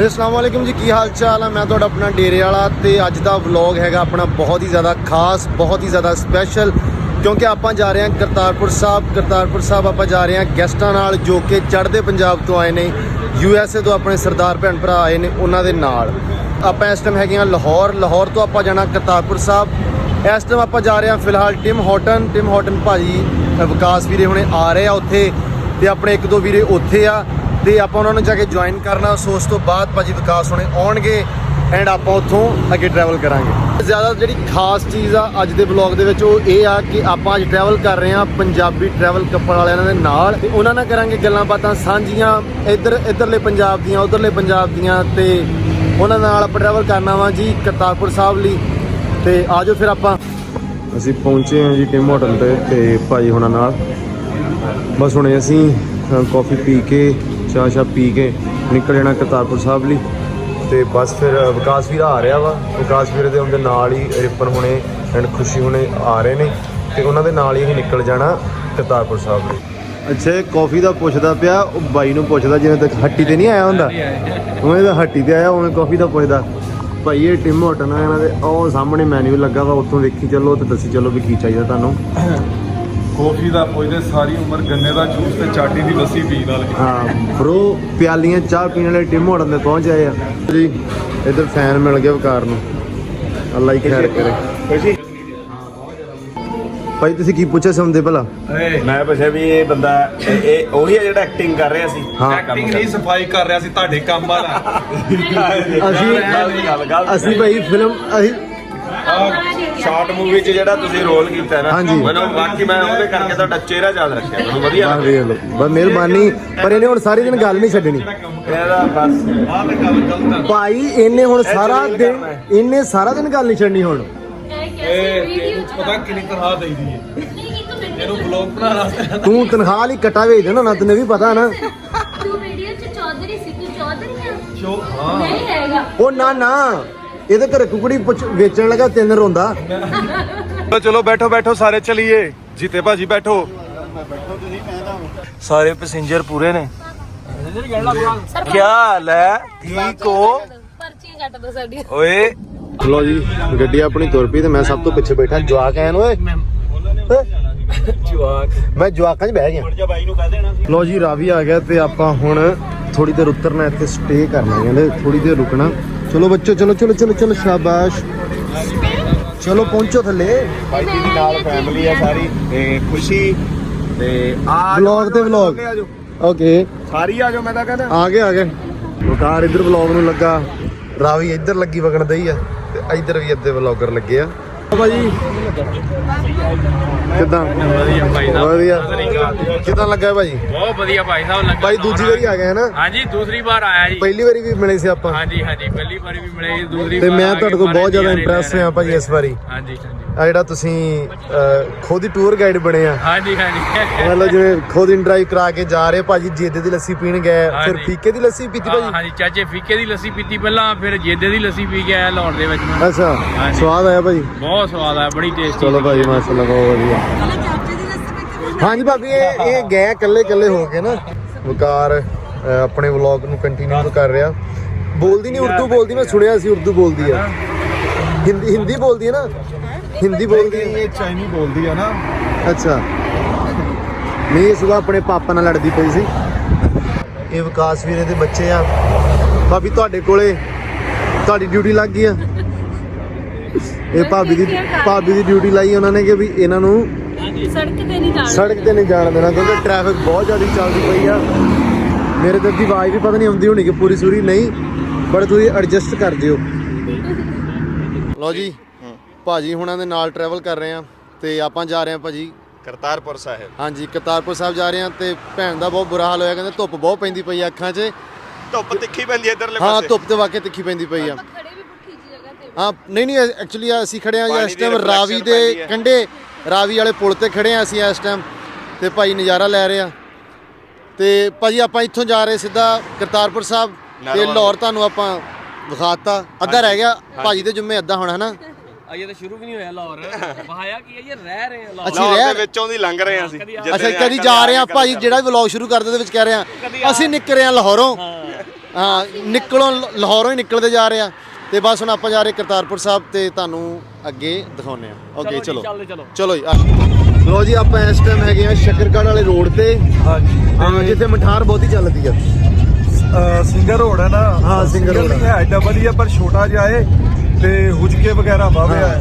ਹਾਂਜੀ अस्सलाम वालेकुम जी, की हाल चाल है। मैं तो अपना डेरे वाला तो अज का व्लॉग है अपना बहुत ही ज़्यादा खास, बहुत ही ज़्यादा स्पैशल, क्योंकि आप जा रहे हैं करतारपुर साहब आप जा रहे हैं गेस्टां नाल जो कि चढ़ते पंजाब तो आए ने, USA तो अपने सरदार भैन भरा आए ने, उन्होंने नाल आप इस टाइम है लाहौर तो आप जाना करतारपुर साहब। इस टाइम आप जा रहे हैं फिलहाल टिम हॉटन भाजी विकास वीरे हुणे आ रहे हैं उत्थे ते अपने एक दो वीरे उत्थे आ ਤੇ ਆਪਾਂ ਉਹਨਾਂ ਨੂੰ ਜਾ ਕੇ ਜੁਆਇਨ ਕਰਨਾ। ਸੋ ਉਸ ਤੋਂ ਬਾਅਦ ਭਾਜੀ ਵਿਕਾਸ ਹੋਣੇ ਆਉਣਗੇ ਐਂਡ ਆਪਾਂ ਉੱਥੋਂ ਅੱਗੇ ਟਰੈਵਲ ਕਰਾਂਗੇ। ਜ਼ਿਆਦਾ ਜਿਹੜੀ ਖਾਸ ਚੀਜ਼ ਆ ਅੱਜ ਦੇ ਵਲੌਗ ਦੇ ਵਿੱਚ ਉਹ ਇਹ ਆ ਕਿ ਆਪਾਂ ਅੱਜ ਟਰੈਵਲ ਕਰ ਰਹੇ ਹਾਂ ਪੰਜਾਬੀ ਟਰੈਵਲ ਕੱਪਲ ਵਾਲਿਆਂ ਦੇ ਨਾਲ ਤੇ ਉਹਨਾਂ ਨਾਲ ਕਰਾਂਗੇ ਗੱਲਾਂ ਬਾਤਾਂ ਸਾਂਝੀਆਂ, ਇੱਧਰਲੇ ਪੰਜਾਬ ਦੀਆਂ ਉੱਧਰਲੇ ਪੰਜਾਬ ਦੀਆਂ, ਤੇ ਉਹਨਾਂ ਨਾਲ ਆਪਾਂ ਟਰੈਵਲ ਕਰਨਾ ਵਾ ਜੀ ਕਰਤਾਰਪੁਰ ਸਾਹਿਬ ਲਈ। ਤੇ ਆਜੋ ਫਿਰ ਆਪਾਂ ਅਸੀਂ ਪਹੁੰਚੇ ਹਾਂ ਜੀ ਟਿਮ ਹੋਟਲ ਤੇ ਭਾਜੀ ਹੋਣਾ ਨਾਲ। ਬਸ ਹੁਣੇ ਅਸੀਂ ਕੌਫੀ ਪੀ ਕੇ ਚਾਹ ਪੀ ਕੇ ਨਿਕਲ ਜਾਣਾ ਕਰਤਾਰਪੁਰ ਸਾਹਿਬ ਲਈ। ਤੇ ਬਸ ਫਿਰ ਵਿਕਾਸ ਵੀਰ ਆ ਰਿਹਾ ਵਾ, ਵਿਕਾਸ ਵੀਰ ਦੇ ਉਹਦੇ ਨਾਲ ਹੀ ਰਿਪਨ ਹੁਣੇ ਐਂਡ ਖੁਸ਼ੀ ਹੁਣੇ ਆ ਰਹੇ ਨੇ ਤੇ ਉਹਨਾਂ ਦੇ ਨਾਲ ਹੀ ਅਸੀਂ ਨਿਕਲ ਜਾਣਾ ਕਰਤਾਰਪੁਰ ਸਾਹਿਬ ਲਈ। ਅੱਛਾ, ਇਹ ਕੌਫੀ ਦਾ ਪੁੱਛਦਾ ਪਿਆ, ਉਹ ਬਾਈ ਨੂੰ ਪੁੱਛਦਾ ਜਿਵੇਂ ਤੱਕ ਹੱਟੀ ਤੇ ਨਹੀਂ ਆਇਆ ਹੁੰਦਾ ਉਵੇਂ ਤਾਂ ਹੱਟੀ ਤੇ ਆਇਆ ਉਵੇਂ ਕੌਫੀ ਦਾ ਪੁੱਛਦਾ। ਭਾਈ ਇਹ ਟਿਮ ਹੋਟਲ ਆ ਇਹਨਾਂ ਦੇ, ਉਹ ਸਾਹਮਣੇ ਮੈਨੂ ਲੱਗਾ ਵਾ, ਉੱਥੋਂ ਵੇਖੀ ਚੱਲੋ ਤੇ ਦੱਸੀ ਚੱਲੋ ਵੀ ਕੀ ਚਾਹੀਦਾ ਤੁਹਾਨੂੰ। कॉफी का पुछते सारी उम्र गन्ने का जूस ते चाटी की लस्सी पीने वाले। हाँ ब्रो, प्यालियां चाह पीने वाले टिम होटल में पहुंच आए हैं जी। इधर फैन मिल गया वकार नूं, अल्लाह ही खैर करे। भाई तुसीं की पुछे सुनदे भला? मैं पुछे भी ये बंदा ਉਹੀ ਹੈ ਜਿਹੜਾ ਐਕਟਿੰਗ ਕਰ ਰਿਹਾ ਸੀ। हाँ एक्टिंग नहीं सफाई कर रहा सी ਤੁਹਾਡੇ ਕੰਮ ਵਾਲਾ। ਅਸੀਂ ਭਾਈ ਫਿਲਮ ਅਸੀਂ ਸ਼ਾਰਟ ਮੂਵੀ 'ਚ ਜਿਹੜਾ ਤੁਸੀਂ ਰੋਲ ਕੀਤਾ ਹੈ ਨਾ, ਹਾਂਜੀ। ਮੈਨੂੰ ਬਾਕੀ ਮੈਂ ਉਹਦੇ ਕਰਕੇ ਤੁਹਾਡਾ ਚਿਹਰਾ ਯਾਦ ਰੱਖਿਆ, ਮੈਨੂੰ ਵਧੀਆ ਬਸ ਵੇਖ ਲਓ, ਬਸ ਮਿਹਰਬਾਨੀ। ਪਰ ਇਹਨੇ ਹੁਣ ਸਾਰੀ ਦਿਨ ਗੱਲ ਨਹੀਂ ਛੱਡਣੀ ਇਹਦਾ ਬਸ ਆਹ ਤੇ ਗੱਲ ਗਲਤ ਆ। ਭਾਈ, ਇਹਨੇ ਹੁਣ ਸਾਰਾ ਦਿਨ ਗੱਲ ਨਹੀਂ ਛੱਡਣੀ ਹੁਣ। ਇਹ ਪਤਾ ਕਿੰਨੀ ਤਨਖਾਹ ਦੇਈਦੀ ਹੈ ਇਹਨੂੰ ਬਲੌਗ ਬਣਾ ਵਾਸਤੇ। ਤੂੰ ਤਨਖਾਹ ਲਈ ਕਟਾ ਵੇਚ ਦੇਣਾ ਨਾ, ਤੈਨੂੰ ਵੀ ਪਤਾ ਨਾ। ਤੂੰ ਵੀਡੀਓ ਚ ਚੌਧਰੀ ਸੀ, ਤੂੰ ਚੌਧਰੀ ਆ? ਹਾਂ ਨਹੀਂ ਹੈਗਾ। ਉਹ ਨਾ ਇਹਦੇ ਘਰੇ ਕੁਕੜੀ ਵੇਚਣ ਲੱਗਾ 3 ਰੋਂਦਾ। चलो बैठो बैठो सारे चलिए, जीते भाजी बैठो। सारे पैसेंजर पूरे ने। क्या हाल है, ठीक हो? ਪਰਚੀਆਂ ਕੱਟ ਦੋ ਸਾਡੀ। ओए ਲੋ ਜੀ, ਗੱਡੀ ਆਪਣੀ ਤੁਰ ਪਈ ਤੇ ਮੈਂ ਸਭ ਤੋਂ ਪਿੱਛੇ ਬੈਠਾ। ਜਵਾਕ ਐਨ ਓਏ, ਮੈਂ ਜਵਾਕਾਂ 'ਚ ਬਹਿ ਗਿਆ। ਲੋ ਜੀ, ਰਾਵੀ ਆ ਗਿਆ ਤੇ ਆਪਾਂ ਹੁਣ ਥੋੜੀ ਦੇਰ ਉਤਰਨਾ, ਇੱਥੇ ਸਟੇ ਕਰਨਾ, ਕਹਿੰਦੇ ਥੋੜੀ ਦੇਰ ਰੁਕਣਾ। ਚਲੋ ਬੱਚੋ, ਚਲੋ ਸ਼ਾਬਾਸ਼, ਚਲੋ ਪਹੁੰਚੋ ਥੱਲੇ। ਭਾਈ ਦੀ ਨਾਲ ਫੈਮਿਲੀ ਆ ਸਾਰੀ ਤੇ ਖੁਸ਼ੀ ਤੇ ਆ ਵਲੌਗ ਤੇ ਵਲੌਗ ਓਕੇ ਸਾਰੀ ਆ ਜਾਓ, ਮੈਂ ਤਾਂ ਕਹਿੰਦਾ ਆ ਗਏ ਵਕਾਰ ਇੱਧਰ ਵਲੌਗ ਨੂੰ ਲੱਗਾ, ਰਾਵੀ ਇੱਧਰ ਲੱਗੀ ਵਗਣ ਦਈ ਆ ਤੇ ਇੱਧਰ ਵੀ ਅੱਧੇ ਵਲੌਗਰ ਲੱਗੇ ਆ। ਭਾਜੀ ਕਿੱਦਾਂ? ਵਧੀਆ ਭਾਈ ਸਾਹਿਬ, ਵਧੀਆ। ਕਿੱਦਾਂ ਲੱਗਾ ਭਾਜੀ? ਬਹੁਤ ਵਧੀਆ ਭਾਈ ਸਾਹਿਬ ਲੱਗਾ। ਭਾਈ ਦੂਜੀ ਵਾਰੀ ਆ ਗਏ ਹੈ ਨਾ? ਹਾਂਜੀ, ਦੂਸਰੀ ਵਾਰ ਆਇਆ ਜੀ। ਪਹਿਲੀ ਵਾਰੀ ਵੀ ਮਿਲੇ ਸੀ ਆਪਾਂ। ਹਾਂਜੀ ਪਹਿਲੀ ਵਾਰੀ ਵੀ ਮਿਲੇ, ਦੂਸਰੀ ਤੇ ਵਾਰ ਮੈਂ ਆ ਤੁਹਾਡੇ ਕੇ ਕੋਲ ਬਹੁਤ ਜ਼ਿਆਦਾ ਨਜ਼ਾਰੇ ਇੰਪ੍ਰੈਸ ਲੈ ਹੋਇਆ ਭਾਜੀ ਇਸ ਵਾਰੀ। ਹਾਂਜੀ ਆ ਜਿਹੜਾ ਤੁਸੀਂ ਖੁਦ ਹੀ ਟੂਰ ਗਾਈਡ ਬਣੇ ਆ, ਹਾਂਜੀ ਮਤਲਬ ਜਿਵੇਂ ਖੁਦ ਇਨ ਡਰਾਈਵ ਕਰਾ ਕੇ ਜਾ ਰਹੇ। ਭਾਜੀ ਜੇਦੇ ਦੀ ਲੱਸੀ ਪੀਣ ਗਏ, ਫਿਰ ਹਾਂਜੀ। ਫੀਕੇ ਦੀ ਲੱਸੀ ਪੀਤੀ ਭਾਜੀ? ਹਾਂਜੀ, ਚਾਚੇ ਫੀਕੇ ਦੀ ਲੱਸੀ ਪੀਤੀ ਪਹਿਲਾਂ, ਫਿਰ ਜੇਦੇ ਦੀ ਲੱਸੀ ਪੀ ਕੇ ਆਇਆ ਲਾਹੌਰ ਦੇ ਵਿੱਚ ਮੈਂ। ਅੱਛਾ, ਹਾਂਜੀ। ਸਵਾਦ ਆਇਆ ਭਾਜੀ? ਬਹੁਤ ਸਵਾਦ ਆਇਆ, ਬੜੀ ਟੇਸਟੀ। ਚਲੋ ਭਾਜੀ, ਮਾਸ਼ਾਅੱਲਾ, ਬਹੁਤ ਵਧੀਆ। ਹਾਂਜੀ ਭਾਬੀ, ਇਹ ਗਏ ਇਕੱਲੇ ਹੋ ਕੇ ਨਾ। ਵਕਾਰ ਆਪਣੇ ਵਲੌਗ ਨੂੰ ਕੰਟੀਨਿਊ ਕਰ ਰਿਹਾ। ਬੋਲਦੀ ਨਹੀਂ, ਉਰਦੂ ਬੋਲਦੀ, ਮੈਂ ਸੁਣਿਆ ਸੀ ਉਰਦੂ ਬੋਲਦੀ ਆ। ਹਿੰਦੀ ਬੋਲਦੀ ਹੈ ਨਾ? ਹਿੰਦੀ ਬੋਲਦੀ ਹੈ। ਇਹ ਚਾਈਨੀ ਬੋਲਦੀ ਆ ਨਾ। ਅੱਛਾ, ਨਹੀਂ ਸੁਬਹ ਆਪਣੇ ਪਾਪਾ ਨਾਲ ਲੜਦੀ ਪਈ ਸੀ। ਇਹ ਵਿਕਾਸ ਵੀਰੇ ਦੇ ਬੱਚੇ ਆ। ਭਾਬੀ ਤੁਹਾਡੇ ਕੋਲੇ ਤੁਹਾਡੀ ਡਿਊਟੀ ਲੱਗ ਗਈ ਆ। ਇਹ ਭਾਬੀ ਦੀ ਡਿਊਟੀ ਲਾਈ ਉਹਨਾਂ ਨੇ ਕਿ ਵੀ ਇਹਨਾਂ ਨੂੰ ਸੜਕ ਤੇ ਨਹੀਂ ਜਾਣ ਦੇਣਾ, ਕਿਉਂਕਿ ਟ੍ਰੈਫਿਕ ਬਹੁਤ ਜ਼ਿਆਦਾ ਚੱਲਦੀ ਪਈ ਆ। ਮੇਰੇ ਦਿਲ ਦੀ ਆਵਾਜ਼ ਵੀ ਪਤਾ ਨਹੀਂ ਆਉਂਦੀ ਹੋਣੀ ਕਿ ਪੂਰੀ ਸੂਰੀ ਨਹੀਂ, ਬਟ ਤੁਸੀਂ ਐਡਜਸਟ ਕਰ ਜਿਓ। ਲਓ ਜੀ, ਭਾਜੀ ਹੁਣਾਂ ਦੇ ਨਾਲ ਟਰੈਵਲ ਕਰ ਰਹੇ ਆ ਤੇ ਆਪਾਂ ਜਾ ਰਹੇ ਆ ਭਾਜੀ ਕਰਤਾਰਪੁਰ ਸਾਹਿਬ। ਹਾਂਜੀ, ਕਰਤਾਰਪੁਰ ਸਾਹਿਬ ਜਾ ਰਹੇ ਆ ਤੇ ਭੈਣ ਦਾ ਬਹੁਤ ਬੁਰਾ ਹਾਲ ਹੋਇਆ, ਕਹਿੰਦੇ ਧੁੱਪ ਬਹੁਤ ਪੈਂਦੀ ਪਈ ਆ ਅੱਖਾਂ 'ਚ। ਧੁੱਪ ਤਿੱਖੀ ਪੈਂਦੀ ਇਧਰਲੇ ਹਾਂ, ਪਾਸੇ। ਧੁੱਪ ਤੇ ਵਾਕਿਆ ਤਿੱਖੀ ਪੈਂਦੀ ਪਈ ਆ। ਖੜੇ ਵੀ ਪੁੱਠੀ ਜੀ ਜਗ੍ਹਾ ਤੇ। ਹਾਂ, ਨਹੀਂ ਐਕਚੁਅਲੀ ਅਸੀਂ ਖੜੇ ਆ ਪਾਣੀ ਇਸ ਦੀ ਟਾਈਮ ਰਾਵੀ reflection ਦੇ ਪੈਂਦੀ ਹੈ। ਕੰਢੇ, ਰਾਵੀ ਵਾਲੇ ਪੁਲ ਤੇ ਖੜੇ ਆ ਅਸੀਂ ਇਸ ਟਾਈਮ ਤੇ ਭਾਈ ਨਜ਼ਾਰਾ ਲੈ ਰਹੇ ਆ। ਤੇ ਭਾਜੀ ਆਪਾਂ ਇੱਥੋਂ ਜਾ ਰਹੇ ਸਿੱਧਾ ਕਰਤਾਰਪੁਰ ਸਾਹਿਬ ਤੇ ਲਾਹੌਰ ਤੁਹਾਨੂੰ ਆਪਾਂ ਵਿਖਾਤਾ। ਅੱਧਾ ਰਹਿ ਗਿਆ ਭਾਜੀ ਦੇ ਜੁੰਮੇ, ਅੱਧਾ ਹੋਣਾ ਹੈ ਨਾ? ਅਜੇ ਤਾਂ ਸ਼ੁਰੂ ਵੀ ਨਹੀਂ ਹੋਇਆ ਲਾਹੌਰ, ਵਹਾਇਆ ਕੀ ਹੈ, ਇਹ ਰਹਿ ਰਹੇ ਆ ਅਸੀਂ ਲਾਹੌਰ ਰਹਿ ਦੇ ਵਿੱਚੋਂ ਦੀ ਲੰਘ ਰਹੇ ਆ ਅਸੀਂ। ਅੱਛਾ, ਕਦੀ ਜਾ ਰਹੇ ਆ ਭਾਜੀ, ਜਿਹੜਾ ਵੀ ਵਲੌਗ ਸ਼ੁਰੂ ਕਰਦੇ ਦੇ ਵਿੱਚ ਕਹਿ ਰਹੇ ਆ ਅਸੀਂ ਨਿਕਲ ਰਹੇ ਆ ਲਾਹੌਰੋਂ। ਹਾਂ ਨਿਕਲੋਂ ਲਾਹੌਰੋਂ ਹੀ ਨਿਕਲਦੇ ਜਾ ਰਹੇ ਆ ਤੇ ਬਸ ਹੁਣ ਆਪਾਂ ਜਾ ਰਹੇ ਕਰਤਾਰਪੁਰ ਸਾਹਿਬ ਤੇ ਤੁਹਾਨੂੰ ਅੱਗੇ ਦਿਖਾਉਂਦੇ ਆ ਓਕੇ ਚਲੋ ਚਲੋ ਜੀ ਲੋ ਜੀ ਆਪਾਂ ਇਸ ਟਾਈਮ ਹੈਗੇ ਆ ਸ਼ੱਕਰਗੜ੍ਹ ਵਾਲੇ ਰੋਡ ਤੇ ਹਾਂ ਜਿੱਥੇ ਮਠਾਰ ਬਹੁਤੀ ਚੱਲਦੀ ਆ ਸਿੰਗਰ ਰੋਡ ਹੈ ਨਾ ਹਾਂ, ਸਿੰਗਰ ਰੋਡ ਨਹੀਂ ਹੈ ਐਡਾ ਵਧੀਆ ਪਰ ਛੋਟਾ ਜਿਹਾ ਏ ਤੇ ਹੁਜਕੇ ਵਗੈਰਾ ਵਾਵੇ ਆ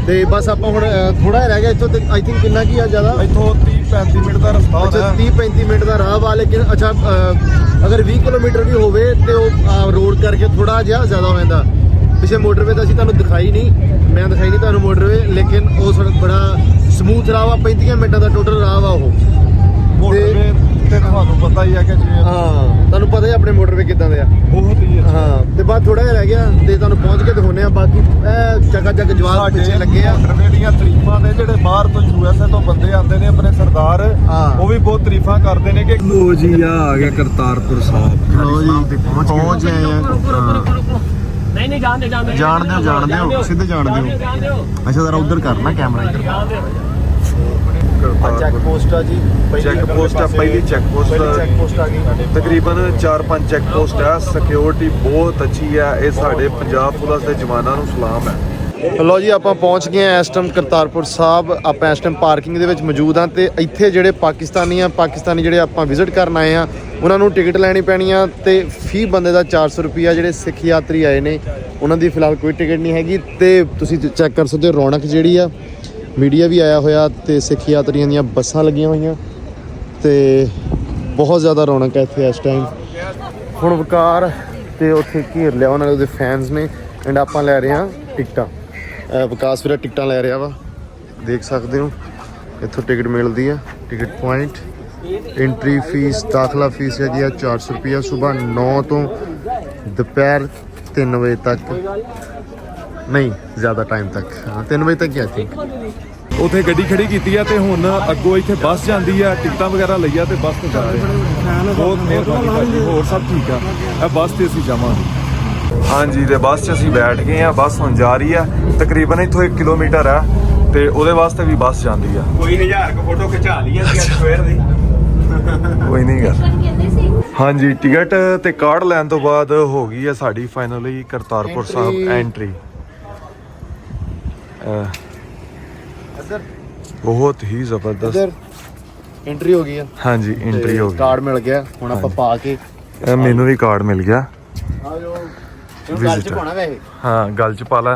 ਤੇ ਬਸ ਆਪਾਂ ਹੁਣ ਥੋੜਾ ਜਿਹਾ ਰਹਿ ਗਿਆ ਇੱਥੋਂ ਤੇ ਆਈ ਥਿੰਕ ਕਿੰਨਾ ਕੀ ਆ ਜ਼ਿਆਦਾ ਇੱਥੋਂ 30-35 ਮਿੰਟ ਦਾ ਰਸਤਾ ਅੱਛਾ ਹੋਣਾ 30-35 ਮਿੰਟ ਦਾ ਰਾਹ ਵਾ ਲੇਕਿਨ ਅੱਛਾ ਅਗਰ 20 ਕਿਲੋਮੀਟਰ ਵੀ ਹੋਵੇ ਤੇ ਉਹ ਰੋਡ ਕਰਕੇ ਥੋੜਾ ਜਿਹਾ ਜ਼ਿਆਦਾ ਹੋ ਜਾਂਦਾ ਪਿੱਛੇ ਮੋਟਰਵੇ ਤਾਂ ਅਸੀਂ ਤੁਹਾਨੂੰ ਦਿਖਾਈ ਨਹੀਂ ਮੈਂ ਦਿਖਾਈ ਨਹੀਂ ਤੁਹਾਨੂੰ ਮੋਟਰਵੇ ਲੇਕਿਨ ਉਹ ਸੜਕ ਬੜਾ ਸਮੂਥ ਰਾਹ ਵਾ 35 ਮਿੰਟਾਂ ਦਾ ਟੋਟਲ ਰਾਹ ਵਾ ਉਹ ਮੋਟਰਵੇ ਤੇ ਤੁਹਾਨੂੰ ਪਤਾ ਹੀ ਆ ਕਿ ਜਿਵੇਂ ਹਾਂ ਤੁਹਾਨੂੰ ਪਤਾ ਹੀ ਆਪਣੇ ਮੋਟਰਵੇ ਕਿੱਦਾਂ ਦੇ ਆ ਬਹੁਤ ਹੀ ਅੱਛਾ ਹਾਂ ਤੇ ਬਾਅਦ ਥੋੜਾ ਜਿਹਾ ਰਹਿ ਗਿਆ ਤੇ ਤੁਹਾਨੂੰ ਪਹੁੰਚ ਕੇ ਦਿਖਾਉਂਦੇ ਆ ਬਾਕੀ ਇਹ ਜਗ੍ਹਾ ਜਵਾਬ ਪਿੱਛੇ ਲੱਗੇ ਆ ਮੋਟਰਵੇ ਦੀਆਂ ਤਾਰੀਫਾਂ ਨੇ ਜਿਹੜੇ ਬਾਹਰ ਤੋਂ USA ਤੋਂ ਬੰਦੇ ਆਉਂਦੇ ਨੇ ਆਪਣੇ ਸਰਦਾਰ ਹਾਂ। ਉਹ ਵੀ ਬਹੁਤ ਤਾਰੀਫਾਂ ਕਰਦੇ ਨੇ ਕਿ ਲੋ ਜੀ ਆ ਗਿਆ ਕਰਤਾਰਪੁਰ ਸਾਹਿਬ ਲੋ ਜੀ ਪਹੁੰਚ ਗਏ ਆ ਨਹੀਂ ਜਾਣਦੇ ਜਾਣਦੇ ਹੋ ਸਿੱਧੇ ਜਾਣਦੇ ਹੋ ਅੱਛਾ ਜ਼ਰਾ ਉਧਰ ਕਰਨਾ ਕੈਮਰਾ ਇੱਧਰ ਚੈੱਕ ਪੋਸਟ ਆ ਜੀ ਚੈੱਕ ਪੋਸਟ ਆ ਪਹਿਲੀ ਚੈੱਕ ਚੈੱਕ ਪੋਸਟ ਆ ਗਈ ਤਕਰੀਬਨ 4-5 ਚੈੱਕ ਪੋਸਟ ਆ ਸਿਕਿਉਰਿਟੀ ਬਹੁਤ ਅੱਛੀ ਆ ਇਹ ਸਾਡੇ ਪੰਜਾਬ ਪੁਲਿਸ ਦੇ ਜਵਾਨਾਂ ਨੂੰ ਸਲਾਮ ਹੈ ਲੋ ਜੀ ਆਪਾਂ ਪਹੁੰਚ ਗਏ ਆ ਇਸ ਟਾਈਮ ਕਰਤਾਰਪੁਰ ਸਾਹਿਬ ਆਪਾਂ ਇਸ ਟਾਈਮ ਪਾਰਕਿੰਗ ਦੇ ਵਿੱਚ ਮੌਜੂਦ ਆ ਤੇ ਇੱਥੇ ਜਿਹੜੇ ਪਾਕਿਸਤਾਨੀ ਜਿਹੜੇ ਆਪਾਂ ਵਿਜ਼ਿਟ ਕਰਨ ਆਏ ਆ ਉਹਨਾਂ ਨੂੰ ਟਿਕਟ ਲੈਣੀ ਪੈਣੀ ਆ ਤੇ ਫੀ ਬੰਦੇ ਦਾ 400 ਰੁਪਿਆ ਜਿਹੜੇ ਸਿੱਖ ਯਾਤਰੀ ਆਏ ਨੇ ਉਹਨਾਂ ਦੀ ਫਿਲਹਾਲ ਕੋਈ ਟਿਕਟ ਨਹੀਂ ਹੈਗੀ ਤੇ ਤੁਸੀਂ ਚੈੱਕ ਕਰ ਸਕਦੇ ਹੋ ਰੌਣਕ ਜਿਹੜੀ ਆ ਮੀਡੀਆ ਵੀ ਆਇਆ ਹੋਇਆ ਤੇ ਸਿੱਖ ਯਾਤਰੀਆਂ ਦੀਆਂ ਬੱਸਾਂ ਲੱਗੀਆਂ ਹੋਈਆਂ ਤੇ ਬਹੁਤ ਜ਼ਿਆਦਾ ਰੌਣਕ ਹੈ ਇੱਥੇ ਇਸ ਟਾਈਮ ਹੁਣ ਵਕਾਰ ਤੇ ਉੱਥੇ ਘੇਰ ਲਿਆ ਉਹਨਾਂ ਦੇ ਉਹਦੇ ਫੈਨਸ ਨੇ ਐਂਡ ਆਪਾਂ ਲੈ ਰਹੇ ਹਾਂ ਟਿਕਟਾਂ ਵਿਕਾਸ ਵੀਰਾ ਟਿਕਟਾਂ ਲੈ ਰਿਹਾ ਵਾ ਦੇਖ ਸਕਦੇ ਹੋ ਇੱਥੋਂ ਟਿਕਟ ਮਿਲਦੀ ਆ ਟਿਕਟ ਪੁਆਇੰਟ ਐਂਟਰੀ ਫੀਸ ਦਾਖਲਾ ਫੀਸ ਹੈਗੀ ਆ 400 ਰੁਪਿਆ ਸਵੇਰ 9 ਤੋਂ ਦੁਪਹਿਰ 3 ਵਜੇ ਤੱਕ ਨਹੀਂ ਜ਼ਿਆਦਾ ਟਾਈਮ ਤੱਕ 3 ਵਜੇ ਤੱਕ ਹੀ ਆ ਥਿੰਕ ਉਥੇ ਗੱਡੀ ਖੜੀ ਕੀਤੀ ਆ ਤੇ ਹੁਣ ਅੱਗੋਂ ਇੱਥੇ ਬੱਸ ਜਾਂਦੀ ਆ ਟਿਕਟਾਂ ਵਗੈਰਾ ਲਈਆ ਤੇ ਬੱਸ ਤੇ ਜਾ ਰਹੇ ਆ ਬਹੁਤ ਮਿਹਰਬਾਨੀ ਭਾਜੀ ਹੋਰ ਸਭ ਠੀਕ ਆ ਇਹ ਬੱਸ ਤੇ ਅਸੀਂ ਜਾਵਾਂਗੇ ਹਾਂਜੀ ਤੇ ਬੱਸ 'ਚ ਅਸੀਂ ਬੈਠ ਗਏ ਆ ਬੱਸ ਹੁਣ ਜਾ ਰਹੀ ਆ ਤਕਰੀਬਨ ਇੱਥੋਂ 1 ਕਿਲੋਮੀਟਰ ਆ ਤੇ ਉਹਦੇ ਵਾਸਤੇ ਵੀ ਬੱਸ ਜਾਂਦੀ ਆ ਕੋਈ 1000 ਕੁ ਫੋਟੋ ਖਿਚਾ ਲਈ ਅਸੀਂ ਸਵੇਰ ਦੀ ਕੋਈ ਨਹੀਂ ਗਾ ਕਹਿੰਦੇ ਸੀ ਹਾਂਜੀ ਟਿਕਟ ਤੇ ਕਾਰਡ ਲੈਣ ਤੋਂ ਬਾਅਦ ਹੋ ਗਈ ਆ ਸਾਡੀ ਫਾਈਨਲੀ ਕਰਤਾਰਪੁਰ ਸਾਹਿਬ ਐਂਟਰੀ ਬਹੁਤ ਹੀ ਜ਼ਬਰਦਸਤ ਇੱਧਰ ਐਂਟਰੀ ਹੋ ਗਈ ਆ ਹਾਂਜੀ ਐਂਟਰੀ ਹੋ ਗਈ ਕਾਰਡ ਮਿਲ ਗਿਆ ਹੁਣ ਆਪਾਂ ਪਾ ਕੇ ਮੈਨੂੰ ਵੀ ਕਾਰਡ ਮਿਲ ਗਿਆ ਆ ਜੋ ਗੱਲ ਚ ਪਾਉਣਾ ਵੈਸੇ ਹਾਂ ਗੱਲ ਚ ਪਾ ਲੈ